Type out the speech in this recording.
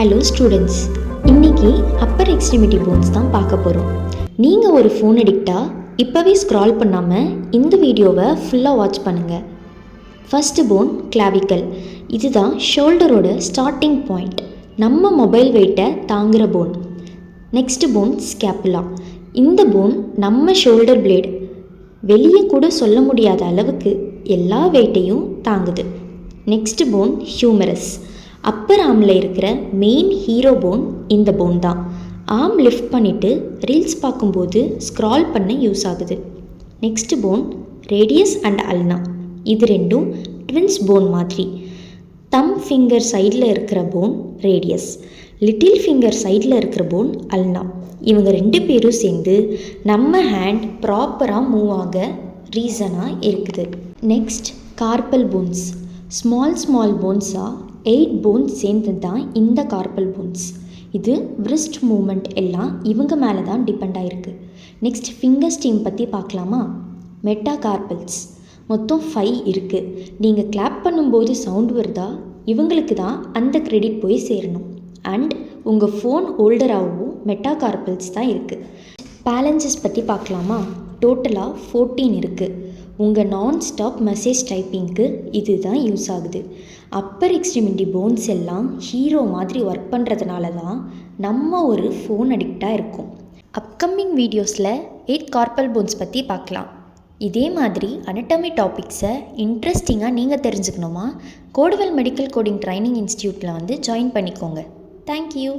Hello students, இன்றைக்கி Appar extremity bones தான் பார்க்க போகிறோம். நீங்கள் ஒரு ஃபோன் அடிக்டாக இப்போவே ஸ்க்ரால் பண்ணாமல் இந்த வீடியோவை ஃபுல்லாக வாட்ச் பண்ணுங்கள். First bone clavicle. இதுதான் ஷோல்டரோட ஸ்டார்டிங் பாயிண்ட், நம்ம மொபைல் வெயிட்டை தாங்குகிற போன். Next bone scapula. இந்த போன் நம்ம ஷோல்டர் பிளேடு வெளியே கூட சொல்ல முடியாத அளவுக்கு எல்லா வெயிட்டையும் தாங்குது. Next bone humerus. அப்பர் ஆர்மில் இருக்கிற மெயின் ஹீரோ போன் இந்த போன் தான். ஆர்ம் லிஃப்ட் பண்ணிவிட்டு ரீல்ஸ் பார்க்கும்போது ஸ்க்ரால் பண்ண யூஸ் ஆகுது. Next bone radius and ulna. இது ரெண்டும் ட்வின்ஸ் போன் மாதிரி. தம் ஃபிங்கர் சைடில் இருக்கிற போன் ரேடியஸ், லிட்டில் ஃபிங்கர் சைடில் இருக்கிற போன் அல்னா. இவங்க ரெண்டு பேரும் சேர்ந்து நம்ம ஹேண்ட் ப்ராப்பராக மூவ் ஆக ரீசனாக இருக்குது. Next carpal bones. ஸ்மால் போன்ஸாக 8 போன்ஸ் சேர்ந்து தான் இந்த கார்பல் போன்ஸ். இது விரிஸ்ட் மூமெண்ட் எல்லாம் இவங்க மேலே தான் டிபெண்ட் ஆகிருக்கு. நெக்ஸ்ட் ஃபிங்கர் ஸ்டீம் பற்றி பார்க்கலாமா? மெட்டா கார்பல்ஸ் மொத்தம் 5 இருக்குது. நீங்கள் கிளாப் பண்ணும்போது சவுண்ட் வருதா, இவங்களுக்கு தான் அந்த கிரெடிட் போய் சேரணும். அண்ட் உங்கள் ஃபோன் ஹோல்டராகவும் மெட்டா கார்பல்ஸ் தான் இருக்குது. பேலன்சஸ் பற்றி பார்க்கலாமா? டோட்டலாக 14 இருக்குது. உங்கள் நான் ஸ்டாப் மெசேஜ் டைப்பிங்க்கு இது தான் யூஸ் ஆகுது. அப்பர் எக்ஸ்ட்ரிமிட்டி போன்ஸ் எல்லாம் ஹீரோ மாதிரி ஒர்க் பண்ணுறதுனால தான் நம்ம ஒரு ஃபோன் அடிக்டாக இருக்கும். அப்கமிங் வீடியோஸில் 8 கார்பல் போன்ஸ் பற்றி பார்க்கலாம். இதே மாதிரி அனட்டமி டாபிக்ஸை இன்ட்ரெஸ்டிங்காக நீங்கள் தெரிஞ்சுக்கணுமா? கோடுவெல் மெடிக்கல் கோடிங் ட்ரைனிங் இன்ஸ்டியூட்டில் வந்து ஜாயின் பண்ணிக்கோங்க. தேங்க்யூ.